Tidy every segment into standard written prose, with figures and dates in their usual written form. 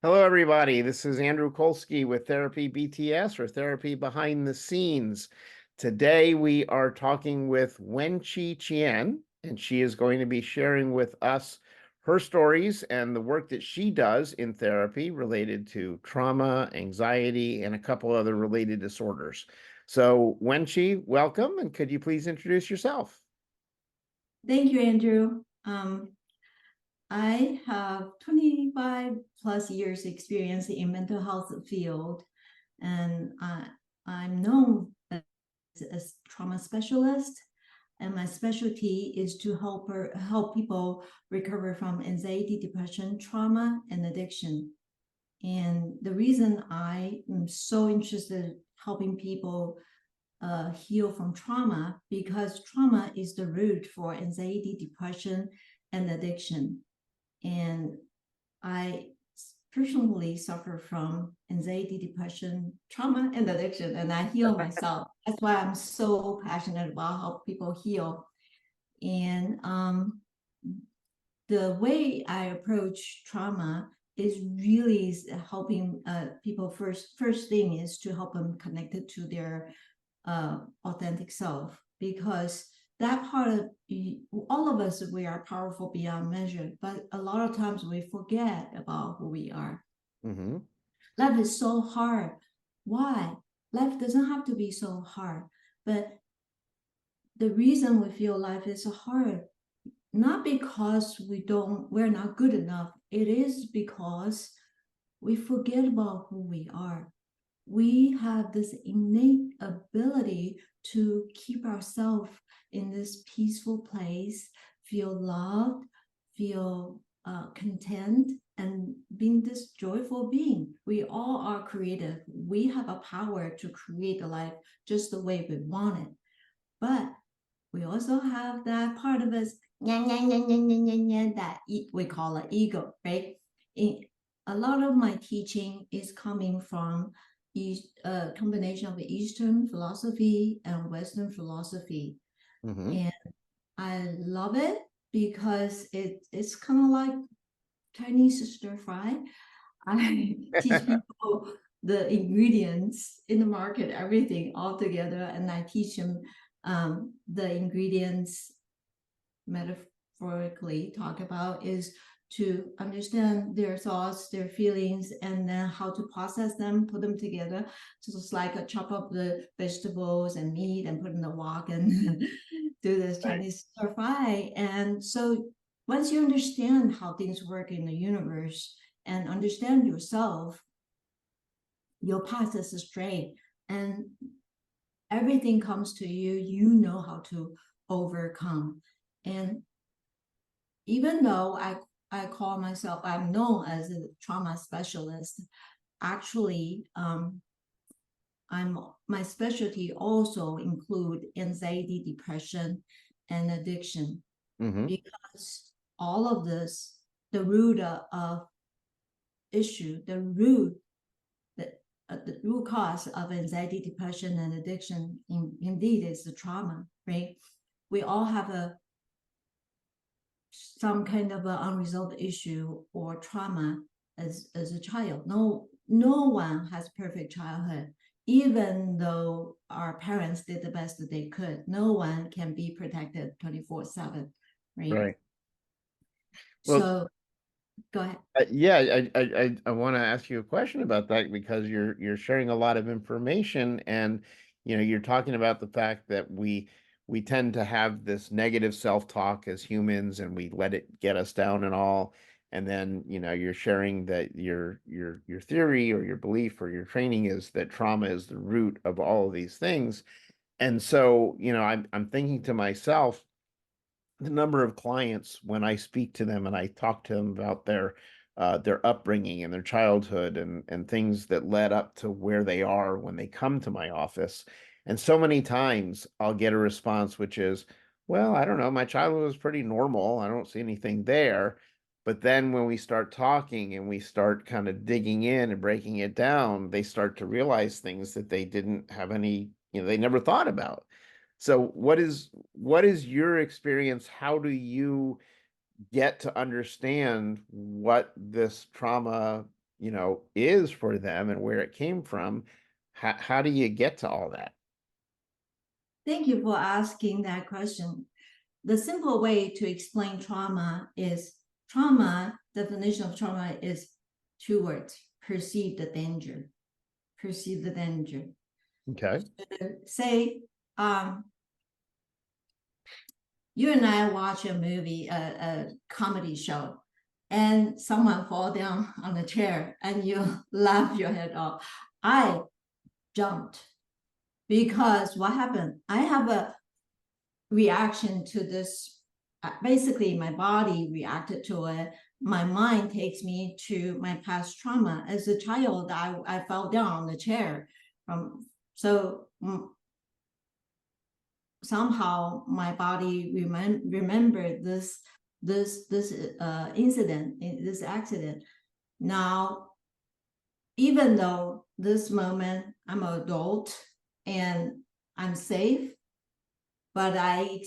Hello, everybody. This is Andrew Kolsky with Therapy BTS, or Therapy Behind the Scenes. Today, we are talking with Wen Chi Chien, and she is going to be sharing with us her stories and the work that she does in therapy related to trauma, anxiety, and a couple other related disorders. So, Wen Chi, welcome, and could you please introduce yourself? Thank you, Andrew. I have 25 plus years experience in mental health field, and I'm known as a trauma specialist. And my specialty is to help people recover from anxiety, depression, trauma, and addiction. And the reason I am so interested in helping people heal from trauma, because trauma is the root for anxiety, depression, and addiction. And I personally suffer from anxiety, depression, trauma, and addiction, and I heal myself. That's why I'm so passionate about how people heal. And the way I approach trauma is really helping people. First thing is to help them connected to their authentic self, because that part of all of us, we are powerful beyond measure, but a lot of times we forget about who we are. Mm-hmm. Life is so hard. Why? Life doesn't have to be so hard, but the reason we feel life is hard, not because we're not good enough. It is because we forget about who we are. We have this innate ability to keep ourselves in this peaceful place, feel loved, feel content, and being this joyful being. We all are creative. We have a power to create a life just the way we want it. But we also have that part of us that we call it ego, right? A lot of my teaching is coming from a combination of Eastern philosophy and Western philosophy. Mm-hmm. And I love it because it's kind of like Chinese stir fry. I teach people the ingredients in the market, everything all together, and I teach them the ingredients metaphorically talk about is to understand their thoughts, their feelings, and then how to process them, put them together. So it's like a chop up the vegetables and meat and put in the wok and do this Right. Chinese stir fry. And so once you understand how things work in the universe and understand yourself, your path is straight and everything comes to you. You know how to overcome. And even though I call myself, I'm known as a trauma specialist, actually, I'm my specialty also include anxiety, depression, and addiction, Mm-hmm. because all of this, the root of issue, the root cause of anxiety, depression, and addiction, indeed, is the trauma, right? We all have some kind of an unresolved issue or trauma as a child. No one has perfect childhood. Even though our parents did the best that they could, no one can be protected 24/7, right? Right. Well, So go ahead. Yeah, I want to ask you a question about that because you're sharing a lot of information, and you're talking about the fact that we tend to have this negative self-talk as humans, and we let it get us down and all. And then you're sharing that your theory or your belief or your training is that trauma is the root of all of these things. And so I'm thinking to myself, the number of clients when I speak to them and I talk to them about their upbringing and their childhood and things that led up to where they are when they come to my office. And so many times I'll get a response which is, well, I don't know, my childhood was pretty normal. I don't see anything there. But then when we start talking and we start kind of digging in and breaking it down, they start to realize things that they didn't have any, they never thought about. So what is your experience? How do you get to understand what this trauma, is for them and where it came from. How do you get to all that? Thank you for asking that question. The simple way to explain definition of trauma is two words: perceive the danger. Perceive the danger. Okay. Say, you and I watch a movie, a comedy show, and someone fall down on the chair and you laugh your head off. I jumped because what happened? I have a reaction to this. Basically, my body reacted to it. My mind takes me to my past trauma. As a child, I fell down on the chair. So somehow my body remembered this incident, this accident. Now, even though this moment I'm an adult and I'm safe, but I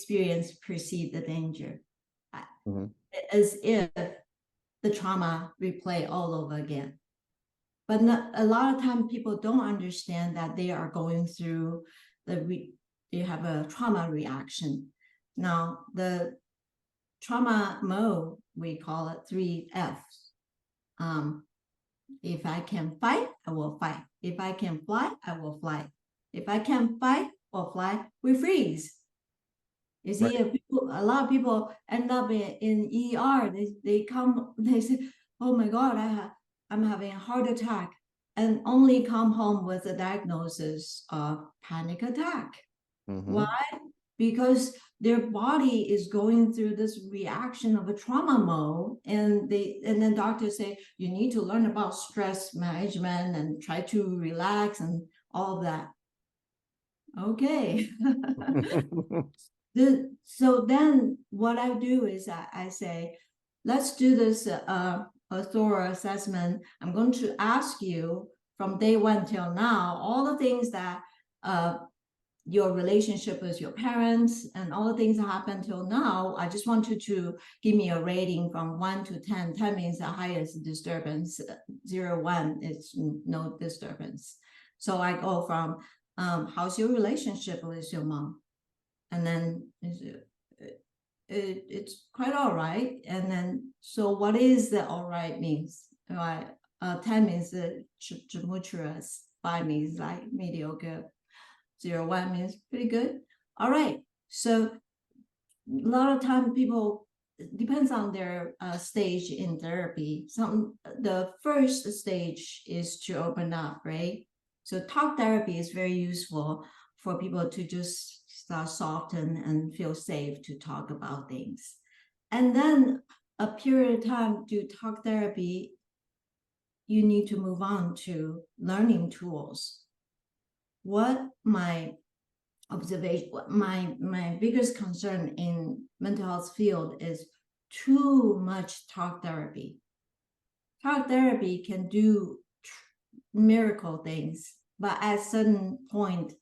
perceive the danger, Mm-hmm. as if the trauma replay all over again. But a lot of times people don't understand that they are going through they have a trauma reaction. Now, the trauma mode, we call it 3Fs. If I can fight, I will fight. If I can fly, I will fly. If I can fight or fly, we freeze. You see, Right. a lot of people end up in ER. They say, "Oh my God, I'm having a heart attack," and only come home with a diagnosis of panic attack. Mm-hmm. Why? Because their body is going through this reaction of a trauma mode, and then doctors say you need to learn about stress management and try to relax and all of that. Okay. So then what I do is I say, let's do this a thorough assessment. I'm going to ask you from day one till now all the things that your relationship with your parents and all the things that happened till now. I just want you to give me a rating from 1 to 10. 10 means the highest disturbance. 0, 1 is no disturbance. So I go from how's your relationship with your mom? And then it's quite all right. And then, so what is the all right means? Right? 10 means tumultuous, 5 means like mediocre, 0, 1 means pretty good. All right. So a lot of time people, depends on their stage in therapy. The first stage is to open up, right? So talk therapy is very useful for people to just start soften and feel safe to talk about things. And then a period of time to talk therapy, you need to move on to learning tools. What my observation, my biggest concern in mental health field is too much talk therapy. Talk therapy can do miracle things, but at a certain point,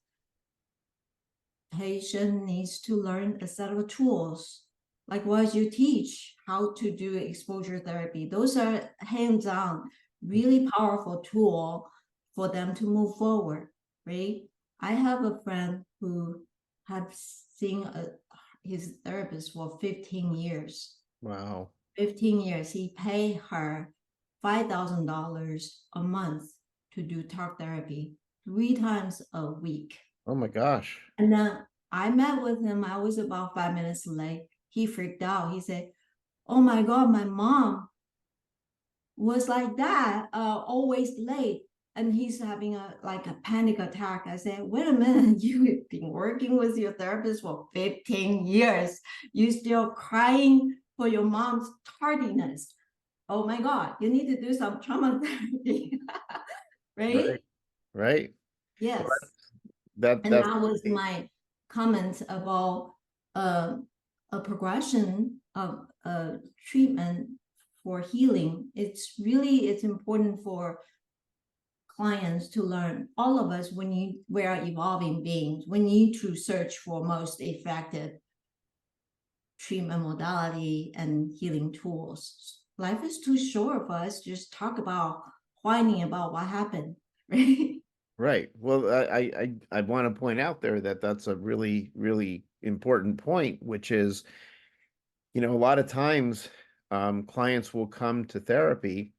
patient needs to learn a set of tools. Like what you teach, how to do exposure therapy. Those are hands-on, really powerful tool for them to move forward, right? I have a friend who have seen his therapist for 15 years. Wow. 15 years. He paid her $5,000 a month to do talk therapy 3 times a week. Oh my gosh. And then I met with him. I was about 5 minutes late. He freaked out. He said, "Oh my God, my mom was like that, always late." And he's having a panic attack. I said, "Wait a minute, you've been working with your therapist for 15 years. You still crying for your mom's tardiness. Oh my God, you need to do some trauma therapy." Right? Right. Right. Well, Yes. And that's that was my comment about a progression of treatment for healing. It's important for clients to learn. All of us, we are evolving beings. We need to search for most effective treatment modality and healing tools. Life is too short for us to just talk about whining about what happened, right? Right. Well, I want to point out there that that's a really, really important point, which is, a lot of times clients will come to therapy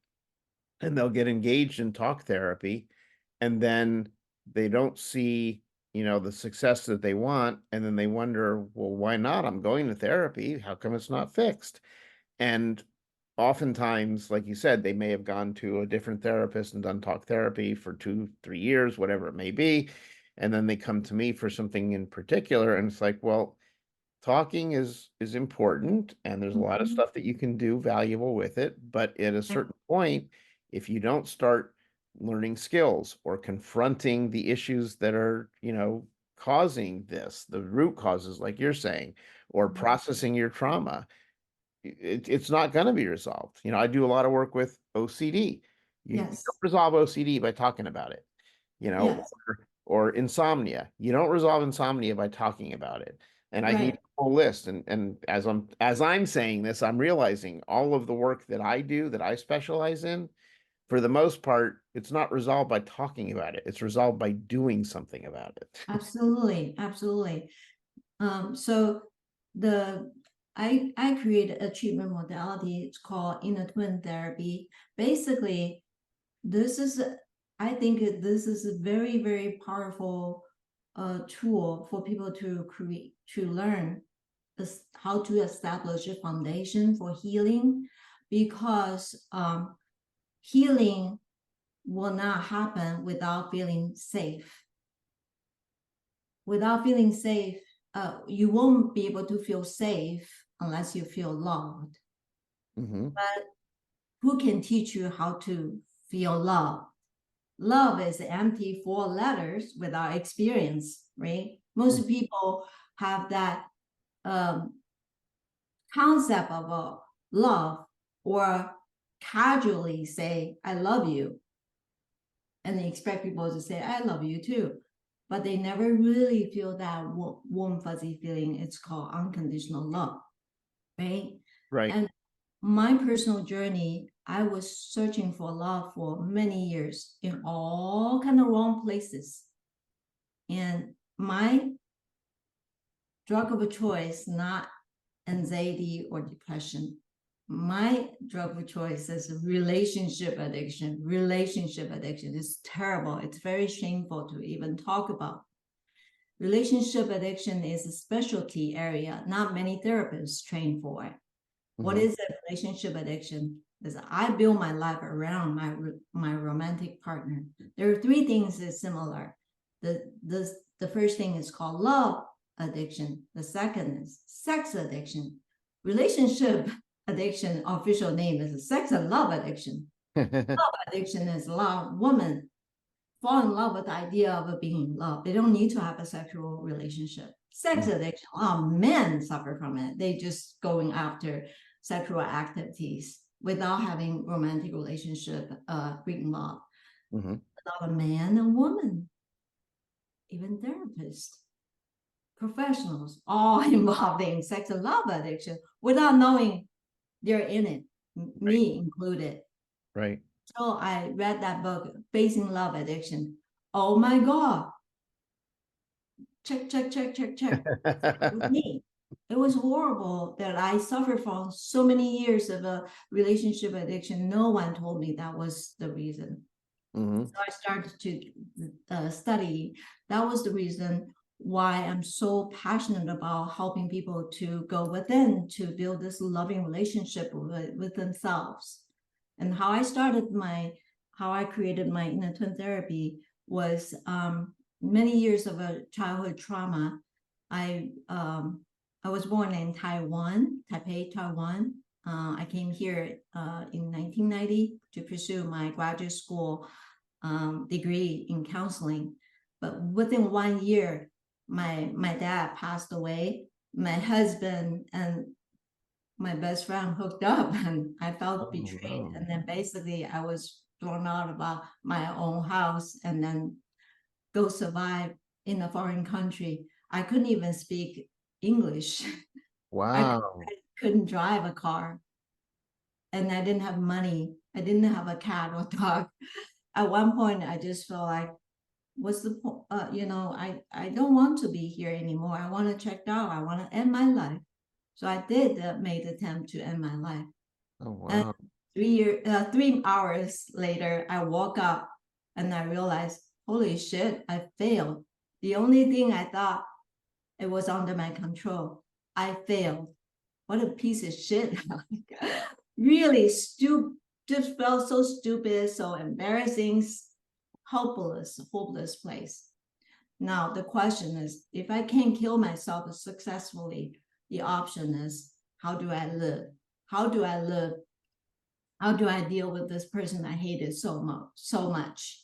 and they'll get engaged in talk therapy, and then they don't see, the success that they want, and then they wonder, well, why not? I'm going to therapy. How come it's not fixed? And oftentimes, like you said, they may have gone to a different therapist and done talk therapy for 2, 3 years, whatever it may be. And then they come to me for something in particular. And it's like, well, talking is important, and there's a lot of Mhm. stuff that you can do valuable with it. But at a certain point, if you don't start learning skills or confronting the issues that are, causing this, the root causes, like you're saying, or processing your trauma, it's not going to be resolved. I do a lot of work with OCD. You don't Yes, resolve OCD by talking about it, yes, or insomnia. You don't resolve insomnia by talking about it. And I gave right. you a whole list. And as I'm saying this, I'm realizing all of the work that I do, that I specialize in, for the most part, it's not resolved by talking about it. It's resolved by doing something about it. Absolutely, absolutely. So the I created a treatment modality. It's called inner twin therapy. Basically, this is I think this is a very, very powerful tool for people to learn how to establish a foundation for healing, because healing will not happen without feeling safe. Without feeling safe, you won't be able to feel safe unless you feel loved. Hmm. But who can teach you how to feel love? Love is empty 4 letters without experience, right? Most people have that um, concept of a love, or casually say, I love you. And they expect people to say, I love you too. But they never really feel that warm, fuzzy feeling. It's called unconditional love, right? Right. And my personal journey, I was searching for love for many years in all kind of wrong places. And my drug of choice, not anxiety or depression. My drug of choice is relationship addiction. Relationship addiction is terrible. It's very shameful to even talk about. Relationship addiction is a specialty area not many therapists train for it. What Hmm. is a relationship addiction? Is I build my life around my romantic partner. There are 3 things that's similar. The first thing is called love addiction. The second is sex addiction. Relationship addiction official name is sex and love addiction. Love addiction is a lot of women fall in love with the idea of being in love. They don't need to have a sexual relationship. Sex addiction, a lot of men suffer from it. They just going after sexual activities without having romantic relationship involved. Hmm. A lot of man and woman, even therapists, professionals, all involved in sex and love addiction without knowing they're in it, Right. me included. Right. So I read that book, Facing Love Addiction. Oh my God, check, check, check, check, check. With me. It was horrible that I suffered from so many years of a relationship addiction. No one told me that was the reason. Hmm. So I started to study. That was the reason why I'm so passionate about helping people to go within to build this loving relationship with themselves. And how I created my inner twin therapy was many years of a childhood trauma. I um, I was born in Taiwan, Taipei, Taiwan. I came here in 1990 to pursue my graduate school degree in counseling. But within 1 year, my dad passed away. My husband and my best friend hooked up, and I felt Oh, betrayed. no. And then basically, I was thrown out of my own house, and then go survive in a foreign country. I couldn't even speak English. I Wow. couldn't drive a car, and I didn't have money I didn't have a cat or dog. At one point, I just felt like, what's the point? I don't want to be here anymore. I want to check out. I want to end my life. So I did make the attempt to end my life. Oh, And wow. 3 hours later, I woke up and I realized, holy shit, I failed. The only thing I thought it was under my control, I failed. What a piece of shit. Really stupid, just felt so stupid, so embarrassing, hopeless place. Now, the question is, if I can't kill myself successfully, the option is, how do I live? How do I live? How do I deal with this person I hated so much?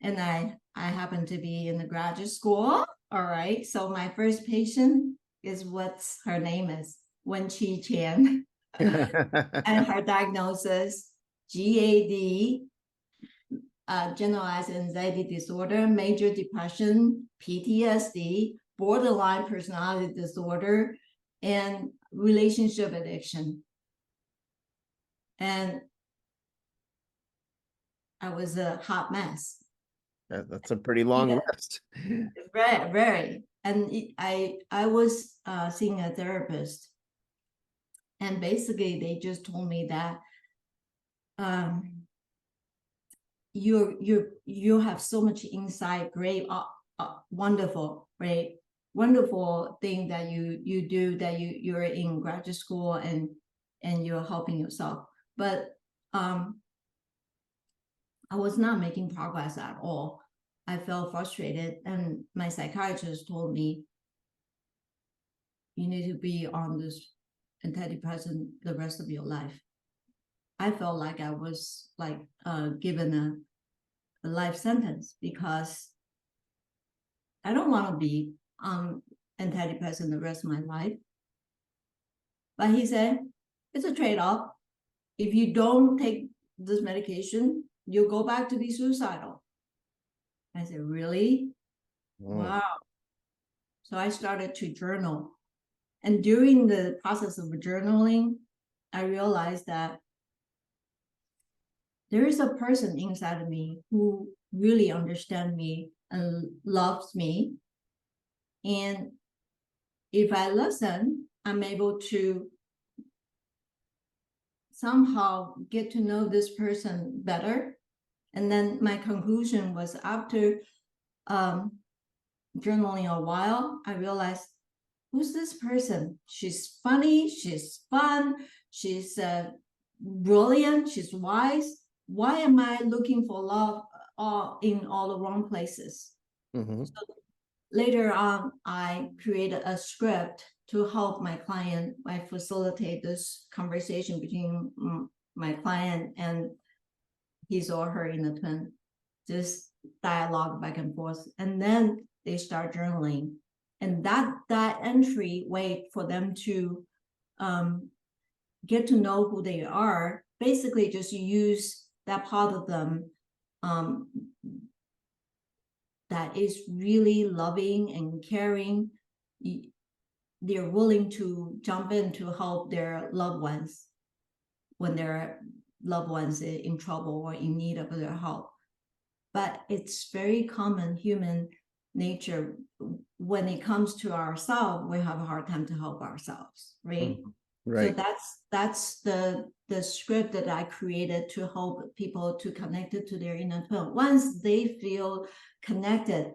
And I happen to be in the graduate school. All right. So my first patient is what's her name is Wen Chi Chien, and her diagnosis GAD, generalized anxiety disorder, major depression, PTSD, borderline personality disorder, and relationship addiction. And I was a hot mess. That's a pretty long Yeah, list. very, very. And I was seeing a therapist, and basically they just told me that um, you have so much inside, great, wonderful, right? Wonderful thing that you do, that you're in graduate school and you're helping yourself, but I was not making progress at all. I felt frustrated, and my psychiatrist told me, you need to be on this antidepressant the rest of your life. I felt like I was like given a life sentence, because I don't want to be on antidepressant the rest of my life. But he said, it's a trade-off. If you don't take this medication, you'll go back to be suicidal. I said, really? Mm. Wow. So I started to journal. And during the process of journaling, I realized that there is a person inside of me who really understands me and loves me. And if I listen, I'm able to somehow get to know this person better. And then my conclusion was, after journaling a while, I realized, who's this person? She's funny, she's fun, she's brilliant, she's wise. Why am I looking for love in all the wrong places? Mm-hmm. So later on, I created a script to help my client. I facilitate this conversation between my client and his or her inner twin, just dialogue back and forth. And then they start journaling. And that entry way for them to get to know who they are, basically just use that part of them that is really loving and caring. They're willing to jump in to help their loved ones when their loved ones are in trouble or in need of their help. But it's very common human nature. When it comes to ourselves, we have a hard time to help ourselves, right? Mm-hmm. So Right. that's the script that I created to help people to connect it to their inner twin. Once they feel connected,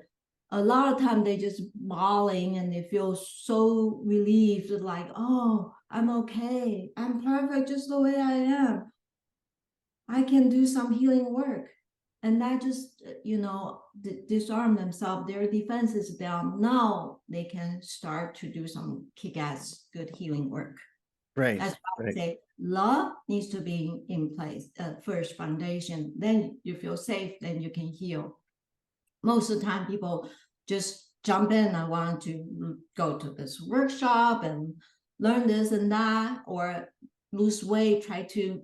a lot of time they just bawling and they feel so relieved, like, oh, I'm okay, I'm perfect just the way I am, I can do some healing work. And that just, disarm themselves, their defense is down. Now they can start to do some kick-ass good healing work. Right. That's why I Right. say love needs to be in place, first foundation. Then you feel safe, then you can heal. Most of the time, people just jump in. I want to go to this workshop and learn this and that, or lose weight, try to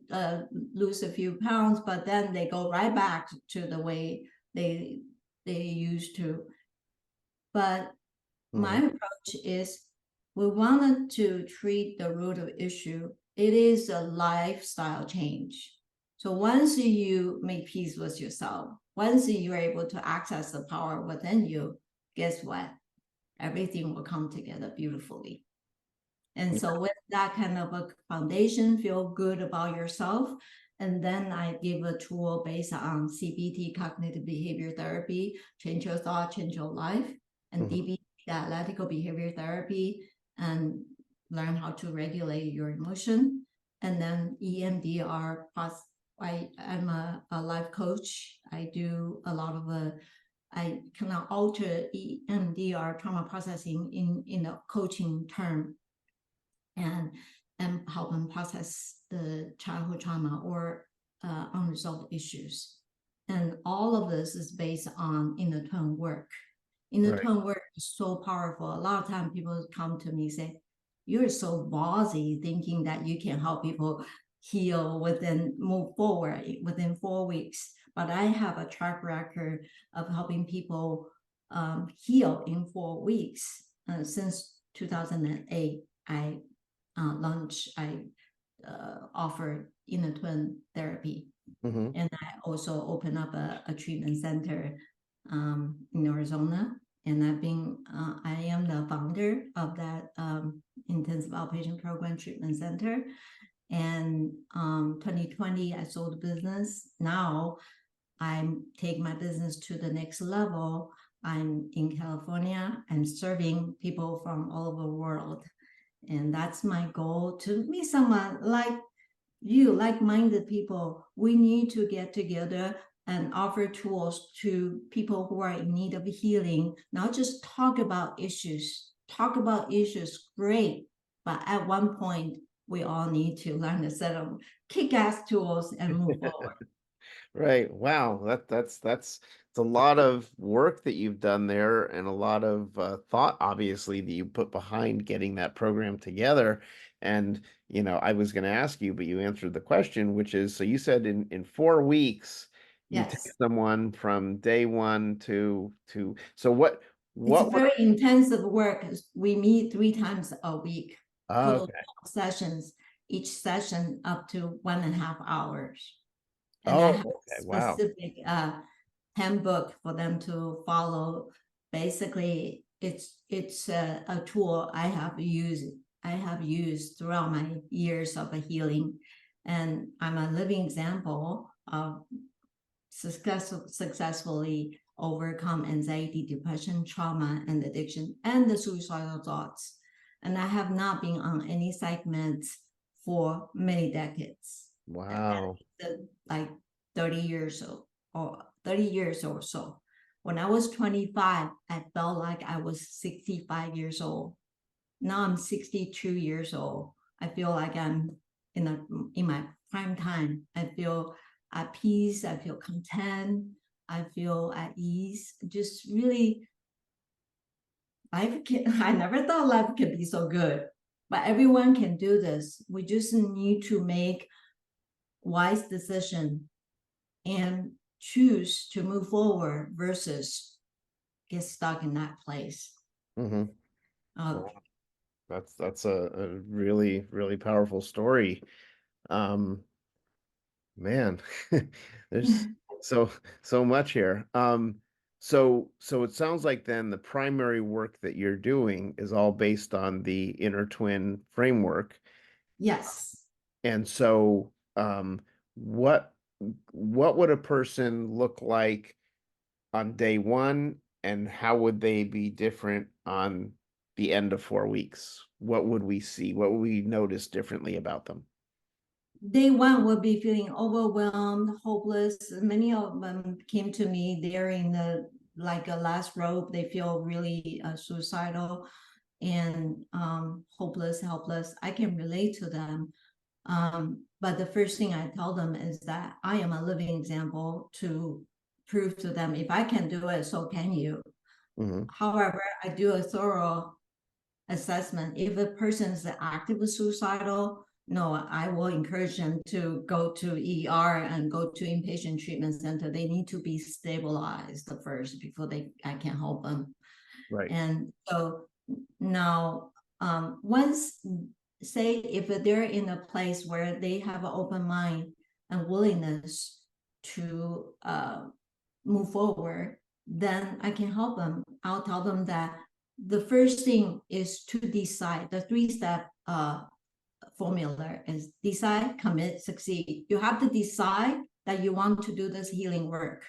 lose a few pounds, but then they go right back to the way they used to. But my Mm-hmm. approach is, we wanted to treat the root of issue. It is a lifestyle change. So once you make peace with yourself, once you're able to access the power within you, guess what? Everything will come together beautifully. And so with that kind of a foundation, feel good about yourself. And then I give a tool based on CBT, cognitive behavior therapy, change your thought, change your life, and DBT, dialectical behavior therapy, and learn how to regulate your emotion. And then EMDR, I'm a life coach. I do a lot of I cannot alter EMDR trauma processing in a coaching term and help them process the childhood trauma or unresolved issues. And all of this is based on inner twin work. Inner Right. twin work is so powerful. A lot of times people come to me and say, you're so ballsy thinking that you can help people heal move forward within 4 weeks. But I have a track record of helping people heal in 4 weeks. Since 2008, I offer inner twin therapy. Mm-hmm. And I also open up a treatment center in Arizona. And I am the founder of that intensive outpatient program treatment center. And 2020, I sold the business. Now I take my business to the next level. I'm in California. I'm serving people from all over the world. And that's my goal, to meet someone like you, like-minded people. We need to get together and offer tools to people who are in need of healing, not just talk about issues. Talk about issues, great. But at one point, we all need to learn a set of kick-ass tools and move forward. Right. Wow. That's it's a lot of work that you've done there and a lot of thought, obviously, that you put behind getting that program together. And, I was going to ask you, but you answered the question, which is, so you said in 4 weeks, you take Yes. someone from day one so It's what would, very intensive work. We meet 3 times a week, total okay. sessions, each session up to 1.5 hours. And I Oh, have a okay. Wow. specific handbook for them to follow. Basically, it's a tool I have used throughout my years of healing, and I'm a living example of successfully overcome anxiety, depression, trauma, and addiction, and the suicidal thoughts. And I have not been on any psych meds for many decades, Wow. like 30 years or 30 years or so. When I was 25, I felt like I was 65 years old. Now I'm 62 years old. I feel like I'm in my prime time. I feel at peace. I feel content. I feel at ease. Just really, I never thought life could be so good. But everyone can do this. We just need to make wise decision and choose to move forward versus get stuck in that place. Hmm. Uh, Wow. That's a really, really powerful story. Um, Man, there's so so much here. So it sounds like then the primary work that you're doing is all based on the inner twin framework. yes. And so what what would a person look like on day one, and how would they be different on the end of 4 weeks? What would we see? What would we notice differently about them? Day one will be feeling overwhelmed, hopeless. Many of them came to me. They're in the like a last rope. They feel really suicidal and hopeless, helpless. I can relate to them. But the first thing I tell them is that I am a living example to prove to them, if I can do it, so can you. Hmm. However, I do a thorough assessment. If a person is actively suicidal, no, I will encourage them to go to ER and go to inpatient treatment center. They need to be stabilized first before I can help them. Right. And so now, once, say if they're in a place where they have an open mind, and willingness to move forward, then I can help them. I'll tell them that the first thing is to decide. The 3-step formula is decide, commit, succeed. You have to decide that you want to do this healing work.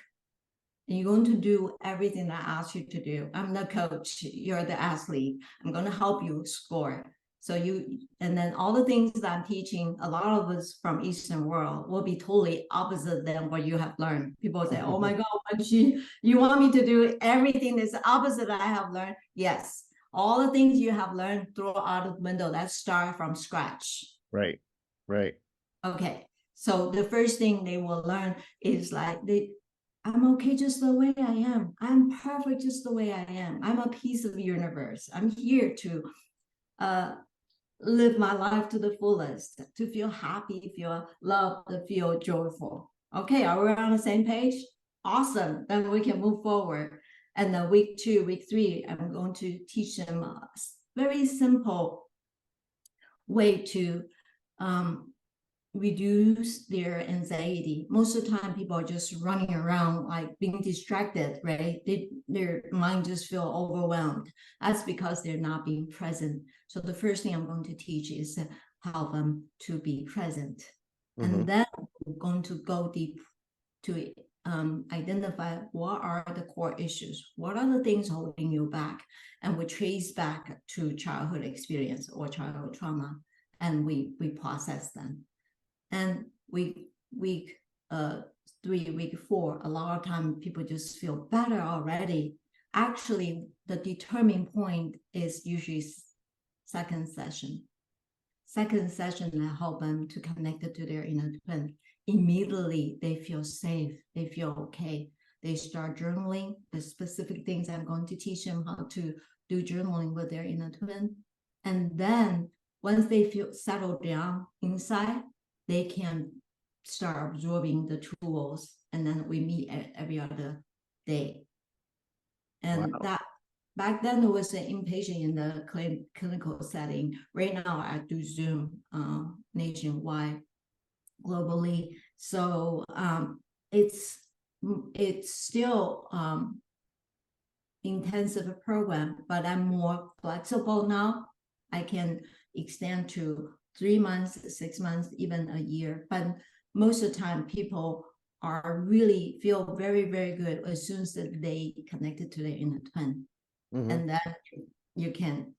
And you're going to do everything I ask you to do. I'm the coach, you're the athlete. I'm going to help you score. So and then all the things that I'm teaching, a lot of us from Eastern world will be totally opposite than what you have learned. People say, oh my God, Wen Chi, you want me to do everything that's the opposite I have learned? Yes. All the things you have learned, throw out of the window. Let's start from scratch. Right. Okay. So the first thing they will learn is like, I'm okay just the way I am. I'm perfect just the way I am. I'm a piece of the universe. I'm here to live my life to the fullest, to feel happy, feel loved, to feel joyful. Okay, are we on the same page? Awesome. Then we can move forward. And then week 2, week 3, I'm going to teach them a very simple way to reduce their anxiety. Most of the time, people are just running around, like being distracted, right? Their mind just feel overwhelmed. That's because they're not being present. So the first thing I'm going to teach is help them to be present. And then we're going to go deep to identify what are the core issues, what are the things holding you back, and we trace back to childhood experience or childhood trauma, and we process them. And week 3, week 4, a lot of time people just feel better already. Actually, the determining point is usually second session. Second session, I help them to connect it to their inner twin. Immediately, they feel safe. They feel okay. They start journaling. The specific things I'm going to teach them how to do journaling with their inner twin. And then once they feel settled down inside, they can start absorbing the tools, and then we meet every other day. And that back then it was an inpatient in the clinical setting. Right now I do Zoom nationwide, globally. So it's still intensive program, but I'm more flexible now. I can extend to 3 months, 6 months, even a year. But most of the time, people are really feel very, very good as soon as they connected to their inner twin. And then you can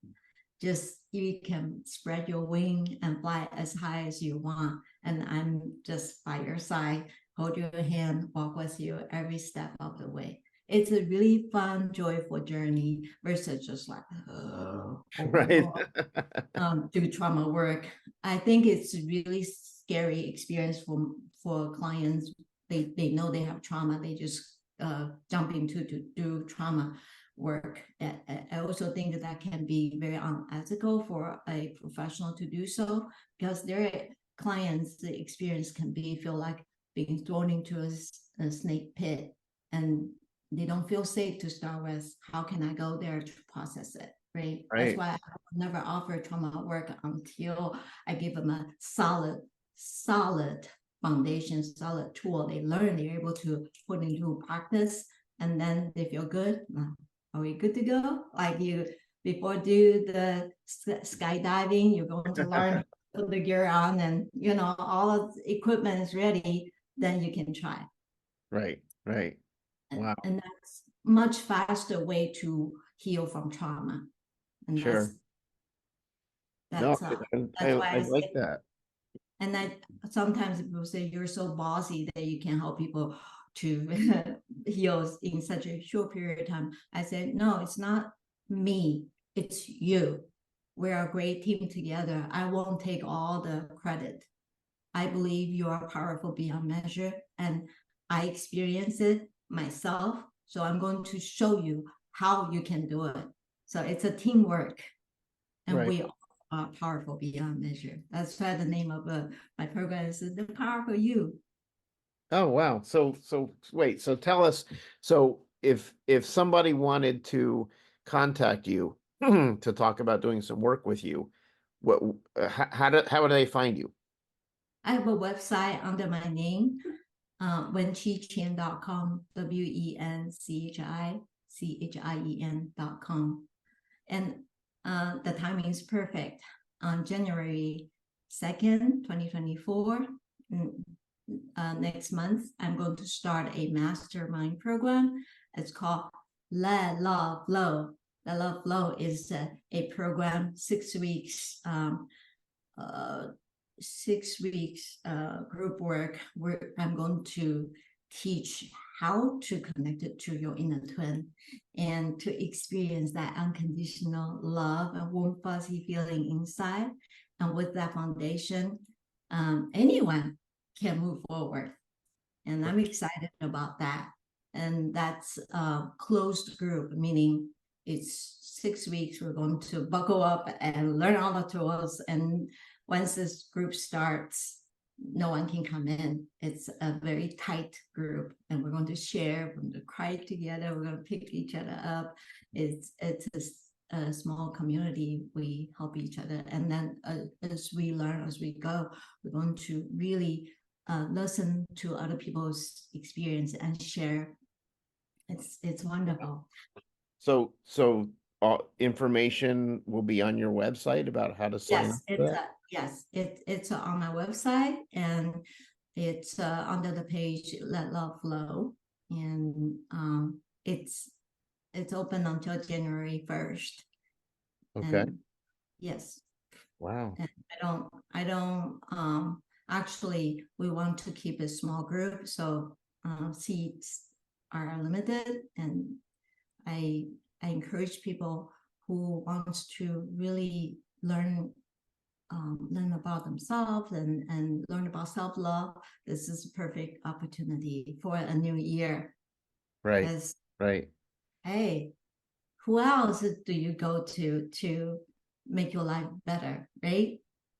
spread your wing and fly as high as you want. And I'm just by your side, hold your hand, walk with you every step of the way. It's a really fun, joyful journey versus just like, Right. do trauma work. I think it's a really scary experience for clients. They know they have trauma. They just jump into to do trauma work. I also think that can be very unethical for a professional to do so, because their clients, the experience can feel like being thrown into a snake pit, and they don't feel safe to start with. How can I go there to process it? Right. That's why I never offer trauma work until I give them a solid foundation, solid tool. They learn, they're able to put into practice, and then they feel good. Are we good to go? Like you, before do the skydiving, you're going to learn, put the gear on, and all of the equipment is ready, then you can try. Right. Wow. And that's much faster way to heal from trauma. And Sure. that's I why I like that. And sometimes people say you're so bossy that you can help people to heal in such a short period of time. I said, no, it's not me, it's you. We're a great team together. I won't take all the credit. I believe you are powerful beyond measure, and I experience it myself. So I'm going to show you how you can do it. So it's a teamwork, and we are powerful beyond measure. That's why the name of my program is The Powerful You. Oh, wow. So wait, so tell us, so if somebody wanted to contact you to talk about doing some work with you, what how would they find you? I have a website under my name, wenchichien.com, wenchichien.com. And the timing is perfect. On January 2nd, 2024, next month, I'm going to start a mastermind program. It's called Let Love Flow. Let Love Flow is a program, 6 weeks, 6 weeks group work where I'm going to teach how to connect it to your inner twin and to experience that unconditional love and warm, fuzzy feeling inside. And with that foundation, anyone can move forward. And I'm excited about that. And that's a closed group, meaning it's 6 weeks. We're going to buckle up and learn all the tools. And once this group starts, no one can come in. It's a very tight group, and we're going to share, we're going to cry together, we're going to pick each other up. It's a small community. We help each other, and then as we learn, as we go, we're going to really listen to other people's experience and share. It's wonderful. So information will be on your website about how to sign up for that? It's on my website, and it's under the page Let Love Flow, and it's open until January 1st. Okay. And yes. Wow. And I don't actually, we want to keep a small group, so seats are limited, and I encourage people who wants to really learn about themselves and learn about self-love. This is a perfect opportunity for a new year. Right. As, right. Hey, who else do you go to make your life better, right?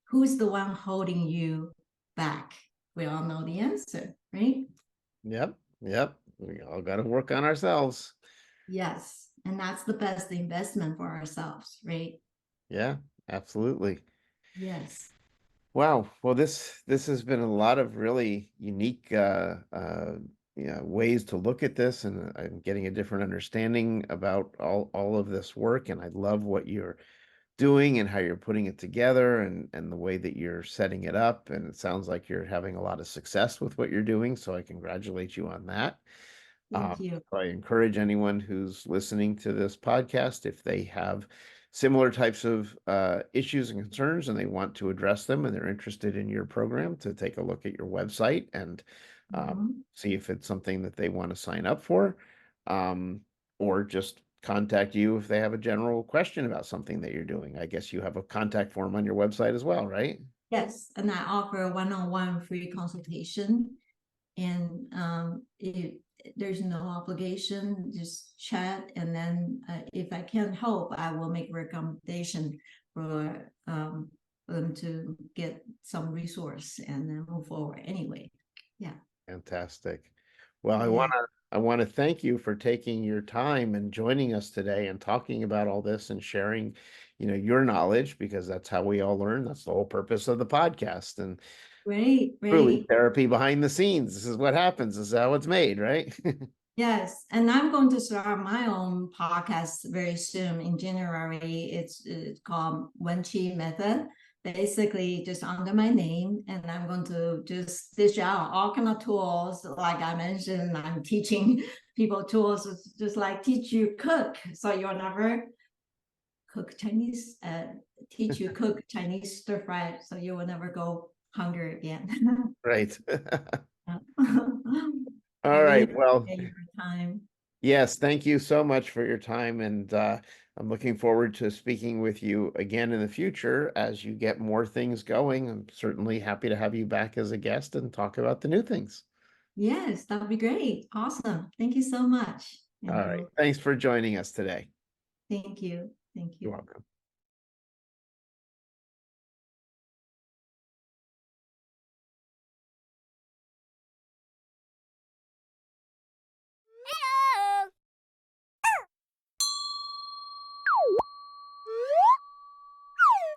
Who's the one holding you back? We all know the answer, right? Yep. We all got to work on ourselves. Yes. And that's the best investment for ourselves, right? Yeah, absolutely. Yes. Wow. Well, this has been a lot of really unique ways to look at this, and I'm getting a different understanding about all of this work, and I love what you're doing and how you're putting it together, and the way that you're setting it up, and it sounds like you're having a lot of success with what you're doing, so I congratulate you on that. Thank you. I encourage anyone who's listening to this podcast, if they have similar types of issues and concerns and they want to address them and they're interested in your program, to take a look at your website and see if it's something that they want to sign up for, or just contact you if they have a general question about something that you're doing. I guess you have a contact form on your website as well, right? Yes, and I offer a one-on-one free consultation, and there's no obligation, just chat, and then if I can help, I will make recommendation for them to get some resource and then move forward anyway. Yeah. Fantastic. Well, Yeah. I want to thank you for taking your time and joining us today and talking about all this and sharing, your knowledge, because that's how we all learn. That's the whole purpose of the podcast. And Great. truly therapy behind the scenes. This is what happens. This is how it's made, right? Yes, and I'm going to start my own podcast very soon in January. It's called Wen Chi Method, basically just under my name, and I'm going to just dish out all kind of tools. Like I mentioned, I'm teaching people tools, just like teach you cook, so you'll never cook Chinese. Teach you cook Chinese stir fry, so you will never go hungry again. Right. I All really right. Well, appreciate your time. yes, thank you so much for your time. And I'm looking forward to speaking with you again in the future as you get more things going. I'm certainly happy to have you back as a guest and talk about the new things. Yes, that would be great. Awesome. Thank you so much. All right. Thanks for joining us today. Thank you. Thank You're you. welcome.